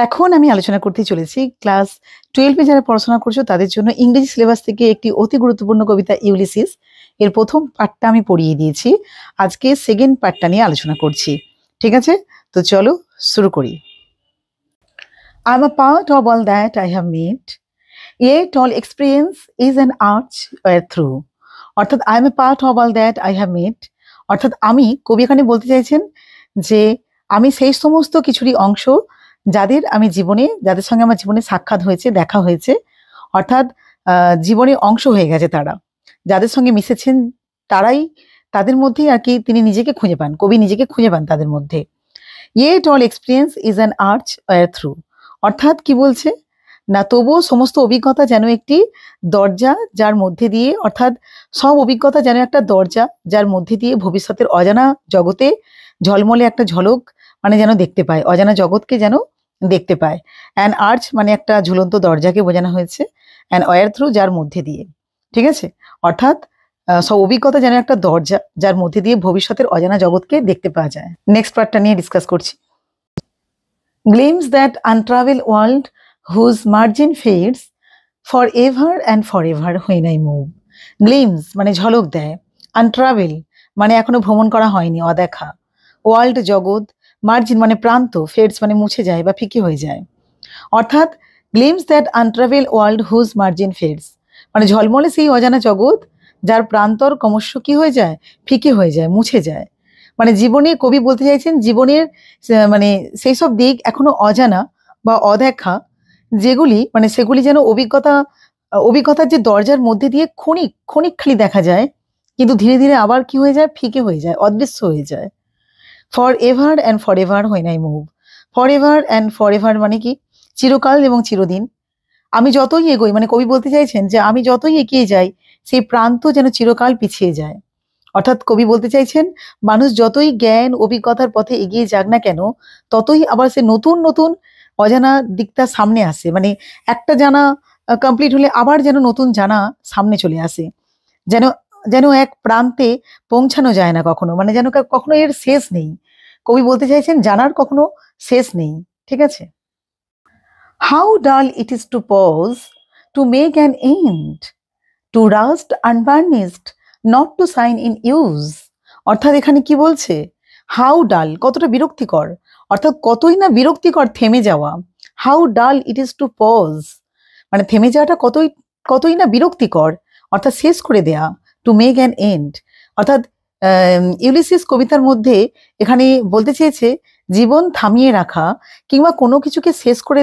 এখন আমি আলোচনা করতে চলেছি ক্লাস 12 এ যারা পড়াশোনা করছো তাদের জন্য ইংরেজি সিলেবাস থেকে একটি অতি গুরুত্বপূর্ণ কবিতা ইউলিসিস এর প্রথম পার্টটা আমি পড়িয়ে দিয়েছি। আজকে সেকেন্ড পার্টটা নিয়ে আলোচনা করছি। ঠিক আছে, তো চলো শুরু করি। I am a part of all that I have made, yet all experience is an arch through. অর্থাৎ I am a part of all that I have made, অর্থাৎ আমি, কবি এখানে বলতে চাইছেন যে আমি সেই সমস্ত কিছুরই অংশ যাদের সঙ্গে আমার জীবনে সাক্ষাৎ হয়েছে, দেখা হয়েছে, অর্থাৎ জীবনের অংশ হয়ে গেছে তারা, যাদের সঙ্গে মিশেছেন তাদের মধ্যেই আর কি তিনি নিজেকে খুঁজে পান, কবি নিজেকে খুঁজে পান তাদের মধ্যে। Yet all experience is an arch through, অর্থাৎ কি বলছে না, তবুও সমস্ত অভিজ্ঞতা যেন একটি দরজা যার মধ্যে দিয়ে, অর্থাৎ সব অভিজ্ঞতা যেন একটা দরজা যার মধ্যে দিয়ে ভবিষ্যতের অজানা জগতে ঝলমলে একটা ঝলক যেন দেখতে পায়, অজানা জগৎকে যেন দেখতে পায়। অ্যান আর্চ একটা ঝুলন্ত দরজাকে বোঝানো হয়েছে, অ্যান ওয়ার থ্রু যার মধ্যে দিয়ে। ঠিক আছে, অর্থাৎ সব অভিজ্ঞতা যেন একটা দরজা যার মধ্যে দিয়ে ভবিষ্যতের অজানা জগৎকে দেখতে পাওয়া যায়। নেক্সট পার্টটা নিয়ে ডিসকাস করছি। Glimpse that untraveled world whose margin fades forever and forever when I move. Glimpse ঝলক দেয়, untravel এখনো ভ্রমণ করা হয়নি, অদেখা, ওয়ার্ল্ড জগৎ, মার্জিন প্রান্ত, ফেডস মুছে যায় বা ফিকে হয়ে যায়। অর্থাৎ gleams that untravelled world whose margin fades ঝলমলে সেই অজানা জগৎ যার প্রান্তর ক্রমশ কি হয়ে যায়, ফিকে হয়ে যায়, মুছে যায়। জীবনে, কবি বলতে চাইছেন জীবনের সেই সব দিক এখনো অজানা বা অদেখা, যেগুলি সেগুলি যেন অভিজ্ঞতার যে দরজার মধ্যে দিয়ে ক্ষণিক খালি দেখা যায়, কিন্তু ধীরে ধীরে আবার কি হয়ে যায়, ফিকে হয়ে যায়, অদৃশ্য হয়ে যায়। For ever and for ever when I move. For ever and for ever কি, চিরকাল এবং চিরদিন। আমি যতই এগোই, কবি বলতে চাইছেন যে আমি যতই এগিয়ে যাই সেই প্রান্ত যেন চিরকাল পিছিয়ে যায়। অর্থাৎ কবি বলতে চাইছেন মানুষ যতই জ্ঞান অভিজ্ঞতার পথে এগিয়ে যাক না কেন, ততই আবার সে নতুন নতুন অজানা দিকটা সামনে আসে। একটা জানা কমপ্লিট হলে আবার যেন নতুন জানা সামনে চলে আসে, যেন এক প্রান্তে পৌঁছানো যায় না কখনো, যেন কখনো এর শেষ নেই। কবি বলতে চাইছেন জানার কখনো শেষ নেই। ঠিক আছে। How dull it is to pause, to make an end, to rust unvarnished, not to sign in use. অর্থাৎ এখানে কি বলছে, হাউ ডাল, কতটা বিরক্তিকর, অর্থাৎ কতই না বিরক্তিকর থেমে যাওয়া। হাউ ডাল ইট ইজ টু পজ, থেমে যাওয়াটা কতই না বিরক্তিকর, অর্থাৎ শেষ করে দেয়া। টু মেক অ্যান এন্ড, অর্থাৎ ইউলিসিস কবিতার মধ্যে এখানে বলতে চেয়েছে জীবন থামিয়ে রাখা কিংবা কোনো কিছুকে শেষ করে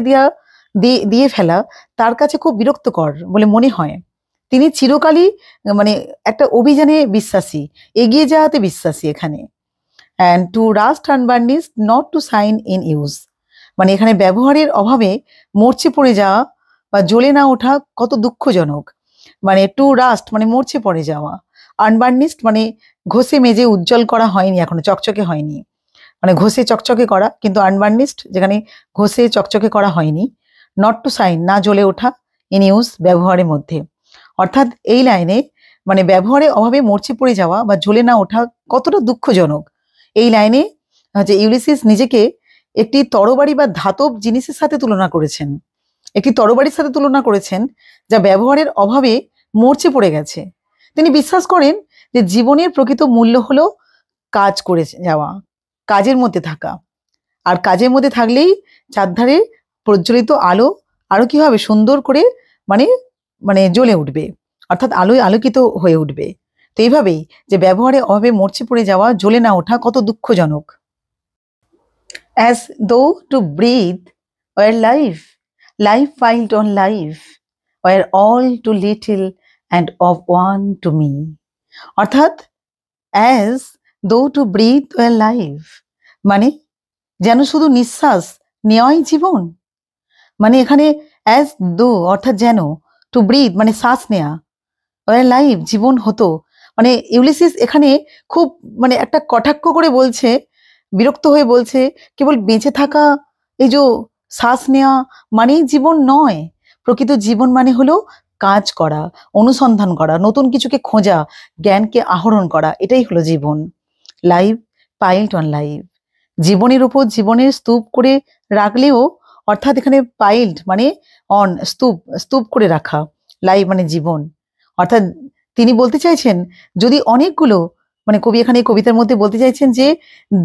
দিয়ে ফেলা তার কাছে খুব বিরক্তকর বলে মনে হয়। তিনি চিরকালই একটা অভিযানে বিশ্বাসী, এগিয়ে যাওয়াতে বিশ্বাসী এখানে। And to rust unburnished, not to shine in use, এখানে ব্যবহারের অভাবে মরচে পড়ে যাওয়া বা জ্বলে না ওঠা কত দুঃখজনক। টু রাস্ট মরচে পড়ে যাওয়া, আনবার্নিশড ঘষে মেজে উজ্জ্বল করা হয়নি, এখনো চকচকে হয়নি, ঘষে চকচকে করা, কিন্তু আনবার্নিশড যেখানে ঘষে চকচকে করা হয়নি। নট টু সাইন, না জ্বলে ওঠা, ইন ইউজ ব্যবহারের মধ্যে। অর্থাৎ এই লাইনে ব্যবহারের অভাবে মরচে পড়ে যাওয়া বা জ্বলে না ওঠা কতটা দুঃখজনক। এই লাইনে ইউলিসিস নিজেকে একটি তরবারি বা ধাতব জিনিসের সাথে তুলনা করেছেন, একটি তরবারির সাথে তুলনা করেছেন যা ব্যবহারের অভাবে মরচে পড়ে গেছে। তিনি বিশ্বাস করেন যে জীবনের প্রকৃত মূল্য হলো কাজ করে যাওয়া, কাজের মধ্যে থাকা, আর কাজের মধ্যে থাকলেই চারধারে প্রজ্বলিত আলো আরো কি হবে, সুন্দর করে জ্বলে উঠবে, অর্থাৎ আলোয় আলোকিত হয়ে উঠবে। তো এইভাবেই যে ব্যবহারে অভাবে মরচে পড়ে যাওয়া, জ্বলে না ওঠা কত দুঃখজনক। As though to breathe were life, life piled on life, were all too little and of one to me. অর্থাৎ as though to breathe were life, যেন শুধু নিঃশ্বাস নেওয়াই জীবন। এখানে অ্যাজ দো অর্থাৎ যেন, টু ব্রিথ শ্বাস নেয়া, ওয়ার লাইফ জীবন হতো। ইউলিসিস এখানে খুব একটা কটাক্ষ করে বলছে, বিরক্ত হয়ে বলছে কেবল বেঁচে থাকা, এই যে শ্বাস নেওয়া মানেই জীবন নয়। প্রকৃত জীবন হলো কাজ করা, অনুসন্ধান করা, নতুন কিছুকে খোঁজা, জ্ঞানকে আহরণ করা, এটাই হলো জীবন। লাইফ পাইলড অন লাইফ, জীবনের উপর জীবনের স্তূপ করে রাখলেও অর্থাৎ এখানে পাইল্ড মানে অন, স্তূপ, স্তূপ করে রাখা, লাইফ মানে জীবন। অর্থাৎ তিনি বলতে চাইছেন যদি অনেকগুলো, মানে কবি এখানে কবিতার মধ্যে বলতে চাইছেন যে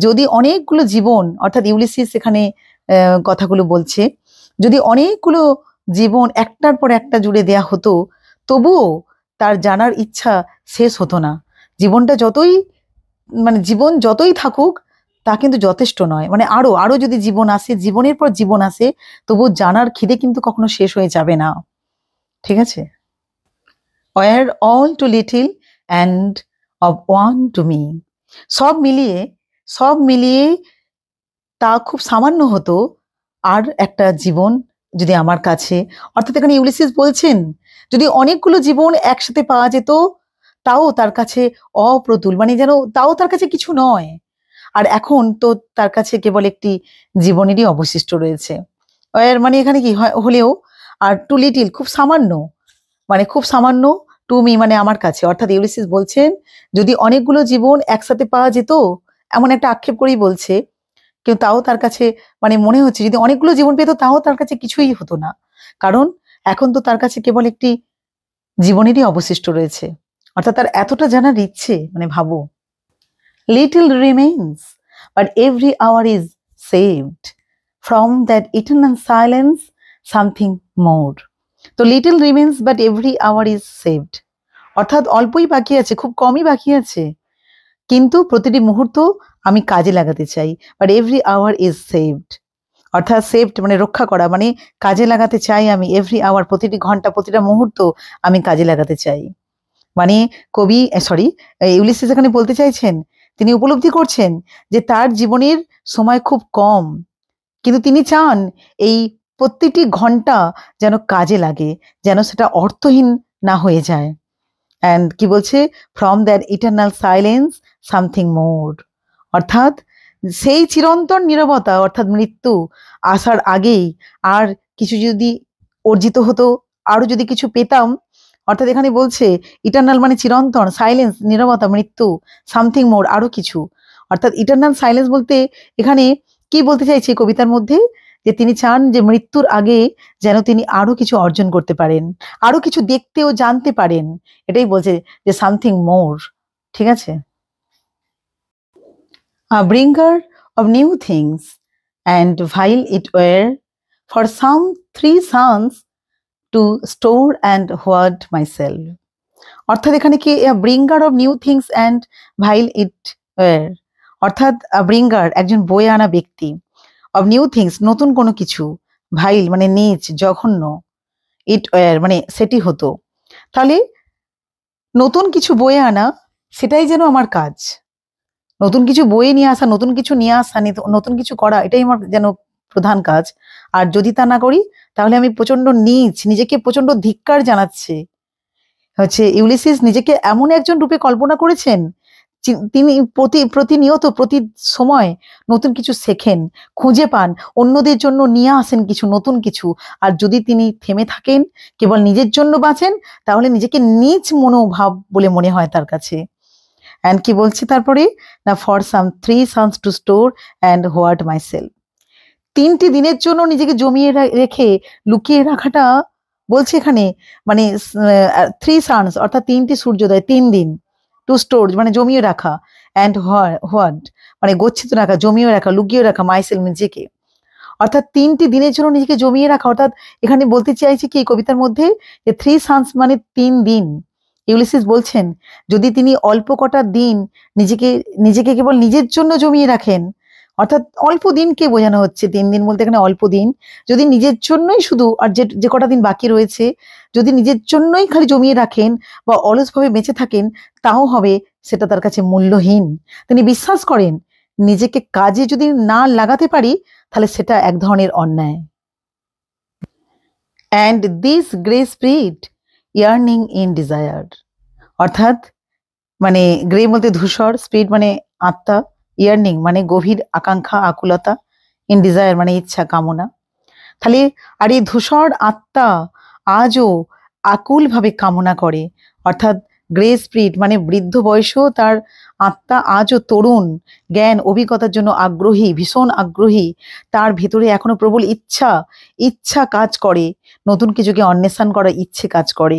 যদি অনেকগুলো জীবন, অর্থাৎ ইউলিসিস এখানে কথাগুলো বলছে, যদি অনেকগুলো জীবন একটার পর একটা জুড়ে দেয়া হতো তবুও তার জানার ইচ্ছা শেষ হতো না। জীবনটা যতই, মানে জীবন যতই থাকুক তা কিন্তু যথেষ্ট নয়, মানে আরো আরো যদি জীবন আসে, জীবনের পর জীবন আসে, তবু জানার খিদে কিন্তু কখনো শেষ হয়ে যাবে না। ঠিক আছে? Were all too little and of one to me, সব মিলিয়ে, সব মিলিয়ে তা খুব সামান্য হতো আর একটা জীবন যদি আমার কাছে। অর্থাৎ এখানে ইউলিসিস বলছেন যদি অনেকগুলো জীবন একসাথে পাওয়া যেত তাও তার কাছে অপ্রতুল, মানে যেন তাও তার কাছে কিছু নয়। আর এখন তো তার কাছে কেবল একটি জীবনেরই অবশিষ্ট রয়েছে। মানে এখানে কি হলেও, আর টু লিটিল খুব সামান্য, মানে খুব সামান্য, টু মি মানে আমার কাছে। অর্থাৎ ইউলিসিস বলছেন যদি অনেকগুলো জীবন একসাথে পাওয়া যেত, এমন একটা আক্ষেপ করেই বলছে, কিন্তু তাও তার কাছে, মানে মনে হচ্ছে যদি অনেকগুলো জীবন পেত তাও তার কাছে কিছুই হতো না, কারণ এখন তো তার কাছে কেবল একটি জীবনেরই অবশিষ্ট রয়েছে। অর্থাৎ তার এতটা জানার ইচ্ছে, মানে ভাবো, little remains but every hour is saved from that eternal silence something more. তো little remains but every hour is saved, অর্থাৎ অল্পই বাকি আছে, খুব কমই বাকি আছে, কিন্তু প্রতিটি মুহূর্ত আমি কাজে লাগাতে চাই। But every hour is saved, অর্থাৎ সেভড মানে রক্ষা করা, মানে কাজে লাগাতে চাই আমি। এভরি আওয়ার প্রতিটি ঘন্টা, প্রতিটা মুহূর্ত আমি কাজে লাগাতে চাই। মানে কবি, সরি, ইউলিসিস এখানে বলতে চাইছেন, তিনি উপলব্ধি করছেন যে তার জীবনের সময় খুব কম, কিন্তু তিনি চান এই প্রতিটি ঘন্টা যেন কাজে লাগে, যেন সেটা অর্থহীন না হয়ে যায়। অ্যান্ড কি বলছে, from that eternal silence something more, অর্থাৎ সেই চিরন্তন নীরবতা, অর্থাৎ মৃত্যু আসার আগেই আর কিছু যদি অর্জিত হতো, আরো যদি কিছু পেতাম। অর্থাৎ এখানে বলছে ইটারনাল মানে চিরন্তন, সাইলেন্স নীরবতা, মৃত্যু, সামথিং মোর আরো কিছু। অর্থাৎ ইটারনাল সাইলেন্স বলতে এখানে কি বলতে চাইছে কবিতার মধ্যে, যে তিনি চান যে মৃত্যুর আগে যেন তিনি আরো কিছু অর্জন করতে পারেন, আরো কিছু দেখতে ও জানতে পারেন, এটাই বলছে যে সামথিং মোর। ঠিক আছে? A bringer of new things, and while it were for some 3 sons to store and hoard myself. অর্থাৎ এখানে কি bringer of new things and vile it were, অর্থাৎ ব্রিঙ্গার একজন বয়ে আনা ব্যক্তি, অফ নিউ থিংস নতুন কোনো কিছু, ভাইল মানে নীচ, জঘন্য, ইট ওয়ার মানে সেটি হতো। তাহলে নতুন কিছু বয়ে আনা, সেটাই যেন আমার কাজ। নতুন কিছু বয়ে নিয়ে আসা, নতুন কিছু নিয়ে আসা, নতুন কিছু করা, এটাই আমার যেন প্রধান কাজ। আর যদি তা না করি তাহলে আমি প্রচন্ড নীচ, নিজেকে প্রচন্ড ধিক্কার জানাচ্ছে। হচ্ছে ইউলিসিস নিজেকে এমন একজন রূপে কল্পনা করেছেন, তিনি প্রতিনিয়ত প্রতি সময় নতুন কিছু শেখেন, খুঁজে পান, অন্যদের জন্য নিয়ে আসেন কিছু নতুন কিছু। আর যদি তিনি থেমে থাকেন, কেবল নিজের জন্য বাঁচেন, তাহলে নিজেকে নীচ মনোভাব বলে মনে হয় তার কাছে। অ্যান্ড কি বলছে তারপরে, না for some 3 sons to store and hoard myself, 3টি দিনের জন্য নিজেকে জমিয়ে রেখে লুকিয়ে রাখাটা বলছে এখানে, মানে 3 sons অর্থাৎ 3টি সূর্যোদয়, 3 দিন, টু স্টোর মানে জমিয়ে রাখা, অ্যান্ড হোয়াট মানে গচ্ছিত রাখা, জমিয়ে রাখা, লুকিয়ে রাখা, মাইসেলফ নিজেকে, অর্থাৎ 3টি দিনের জন্য নিজেকে জমিয়ে রাখা। অর্থাৎ এখানে বলতে চাইছে কি কবিতার মধ্যে, যে 3 sons মানে 3 দিন। ইউলিসিস বলছেন যদি তিনি অল্প কটা দিন নিজেকে নিজেকে কেবল নিজের জন্য জমিয়ে রাখেন, অর্থাৎ অল্প দিনকে বোঝানো হচ্ছে, 3 দিন বলতে এখানে অল্প দিন, যদি নিজের জন্যই শুধু, আর যে কটা দিন বাকি রয়েছে যদি নিজের জন্যই খালি জমিয়ে রাখেন বা অলসভাবে বেঁচে থাকেন, তাও হবে সেটা তার কাছে মূল্যহীন। তিনি বিশ্বাস করেন নিজেকে কাজে যদি না লাগাতে পারি তাহলে সেটা এক ধরনের অন্যায়। And this grey spirit earning in desire, অর্থাৎ মানে গ্রে বলতে ধূসর, স্পিরিট মানে আত্মা, ইয়ার্নিং মানে গভীর আকাঙ্ক্ষা, আকুলতা, ইন ডিজায়ার মানে ইচ্ছা, কামনা। তাহলে আর এই ধূসর আত্মা আজও আকুলভাবে কামনা করে, অর্থাৎ গ্রে স্পিরিট মানে বৃদ্ধ বয়সেও তার আত্মা আজও তরুণ, জ্ঞান অভিজ্ঞতার জন্য আগ্রহী, ভীষণ আগ্রহী। তার ভেতরে এখনো প্রবল ইচ্ছা কাজ করে, নতুন কিছুকে অন্বেষণ করার ইচ্ছে কাজ করে।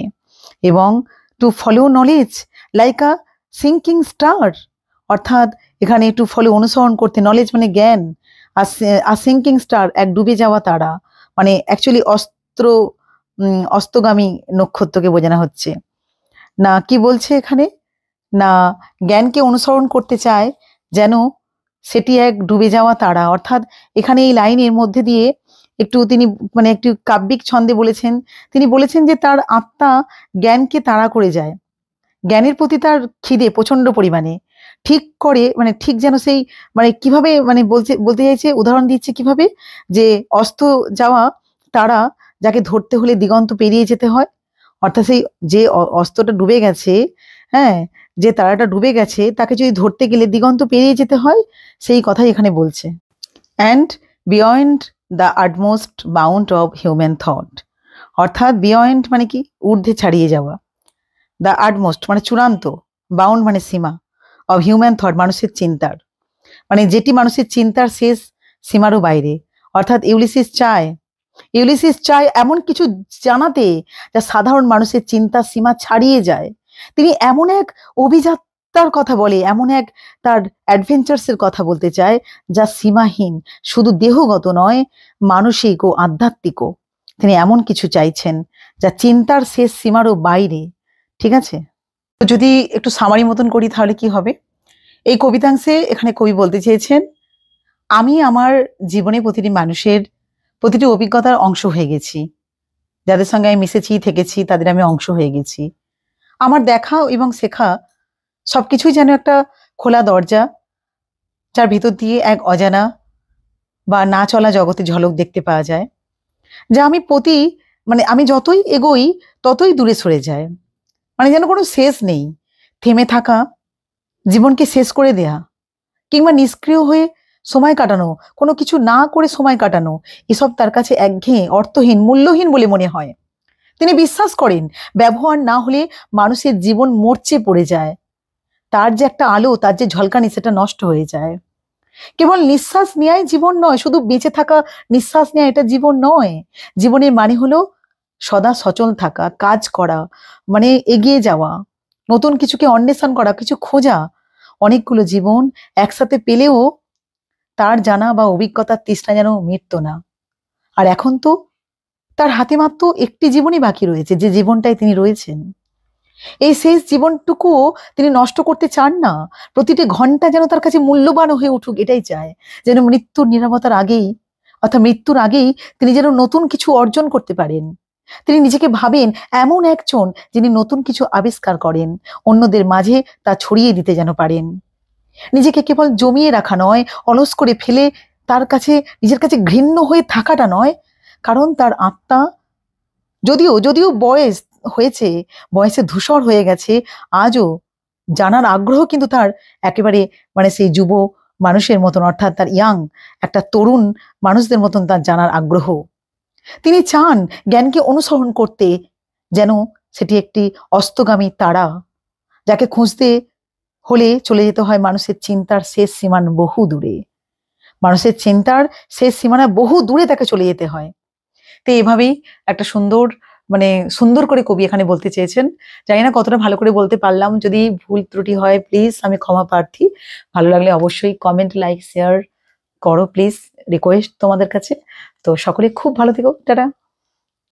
এবং to follow knowledge like a sinking star, অর্থাৎ এখানে টু ফলো অনুসরণ করতে, নলেজ মানে জ্ঞান, আর সিঙ্কিং স্টার এক ডুবে যাওয়া তারা, মানে অ্যাকচুয়ালি অস্তগামী নক্ষত্রকে বোঝানো হচ্ছে। না কি বলছে এখানে, না জ্ঞানকে অনুসরণ করতে চায় যেন সেটি এক ডুবে যাওয়া তারা। অর্থাৎ এখানে এই লাইনের মধ্যে দিয়ে তিনি মানে একটু কাব্যিক ছন্দে বলেছেন, তিনি বলেছেন যে তার আত্মা জ্ঞানকে তাড়া করে যায়, জ্ঞানের প্রতি তার খিদে প্রচন্ড পরিমাণে, ঠিক করে মানে ঠিক যেন সেই মানে কিভাবে মানে বলতে চাইছে, উদাহরণ দিচ্ছে কিভাবে, যে অস্ত যাওয়া তারা যাকে ধরতে হলে দিগন্ত পেরিয়ে যেতে হয়, অর্থাৎ সেই যে অস্তটা ডুবে গেছে, হ্যাঁ, যে তারাটা ডুবে গেছে তাকে যদি ধরতে গেলে দিগন্ত পেরিয়ে যেতে হয়, সেই কথাই এখানে বলছে। And beyond the utmost bound of human thought, অর্থাৎ বিয়ন্ড মানে কি, ঊর্ধ্বে ছাড়িয়ে যাওয়া, দ্য আটমোস্ট মানে চূড়ান্ত, বাউন্ড মানে সীমা, অফ হিউম্যান থট মানুষের চিন্তার, মানে যেটি মানুষের চিন্তার শেষ সীমারও বাইরে। অর্থাৎ ইউলিসিস চায় এমন কিছু জানাতে যা সাধারণ মানুষের চিন্তার সীমা ছাড়িয়ে যায়। তিনি এমন এক অভিযাত্রার কথা বলে, এমন এক তার অ্যাডভেঞ্চার্সের কথা বলতে চায় যা সীমাহীন, শুধু দেহগত নয়, মানসিক ও আধ্যাত্মিকও। তিনি এমন কিছু চাইছেন যা চিন্তার শেষ সীমারও বাইরে। ঠিক আছে, তো যদি একটু সামারি মতন করি তাহলে কি হবে, এই কবিতাংশে এখানে কবি বলতে চেয়েছেন, আমি আমার জীবনে প্রতিটি মানুষের প্রতিটি অভিজ্ঞতার অংশ হয়ে গেছি, যাদের সঙ্গে আমি মিশেছি থেকেছি তাদের আমি অংশ হয়ে গেছি। আমার দেখা এবং শেখা সবকিছুই যেন একটা খোলা দরজা, যার ভেতর দিয়ে এক অজানা বা না চলা জগতে ঝলক দেখতে পাওয়া যায়, যা আমি যতই এগোই ততই দূরে সরে যায়, মানে যেন কোনো শেষ নেই। থেমে থাকা, জীবনকে শেষ করে দেয়া, কিংবা নিষ্ক্রিয় হয়ে সময় কাটানো, কোনো কিছু না করে সময় কাটানো, এসব তার কাছে একঘেয়ে, অর্থহীন, মূল্যহীন বলে মনে হয়। তিনি বিশ্বাস করেন ব্যবহার না হলে মানুষের জীবন মরচে পড়ে যায়, তার যে একটা আলো, তার যে ঝলকানি, সেটা নষ্ট হয়ে যায়। কেবল নিঃশ্বাস নেওয়াই জীবন নয়, শুধু বেঁচে থাকা, নিঃশ্বাস নেওয়া এটা জীবন নয়। জীবনের মানে হলো সদা সচল থাকা, কাজ করা, মানে এগিয়ে যাওয়া, নতুন কিছুকে অন্বেষণ করা, কিছু খোঁজা। অনেকগুলো জীবন একসাথে পেলেও তার জানা বা অভিজ্ঞতার তৃষ্ণা যেন মিটতো না। আর এখন তো তার হাতে মাত্র একটি জীবনই বাকি রয়েছে, যে জীবনটাই তিনি রয়েছেন। এই শেষ জীবনটুকুও তিনি নষ্ট করতে চান না, প্রতিটি ঘন্টা যেন তার কাছে মূল্যবান হয়ে উঠুক, এটাই চায়। যেন মৃত্যুর নীরবতার আগেই, অর্থাৎ মৃত্যুর আগেই তিনি যেন নতুন কিছু অর্জন করতে পারেন। তিনি নিজেকে ভাবেন এমন একজন যিনি নতুন কিছু আবিষ্কার করেন, অন্যদের মাঝে তা ছড়িয়ে দিতে যেন পারেন। নিজেকে কেবল জমিয়ে রাখা নয়, অলস করে ফেলে তার কাছে নিজের কাছে ঘৃণ্য হয়ে থাকাটা নয়, কারণ তার আত্মা যদিও বয়স হয়েছে, বয়সে ধূসর হয়ে গেছে, আজও জানার আগ্রহ কিন্তু তার একেবারে মানে সেই যুব মানুষের মতন, অর্থাৎ তার একটা তরুণ মানুষদের মতন তার জানার আগ্রহ। তিনি চান জ্ঞানকে অনুসরণ করতে, যেন সেটি একটি অস্তগামী তারা, যাকে খুঁজতে হলে চলে যেতে হয় মানুষের চিন্তার শেষ সীমানা বহু দূরে, মানুষের চিন্তার শেষ সীমানা বহু দূরে তাকে চলে যেতে হয়। তো এভাবেই একটা সুন্দর করে কবি এখানে বলতে চেয়েছেন। জানি না কতটা ভালো করে বলতে পারলাম, যদি ভুল ত্রুটি হয় প্লিজ আমি ক্ষমা প্রার্থী। ভালো লাগলে অবশ্যই কমেন্ট, লাইক, শেয়ার করো প্লিজ, রিকোয়েস্ট তোমাদের কাছে। তো সকলে খুব ভালো থেকো, টাটা।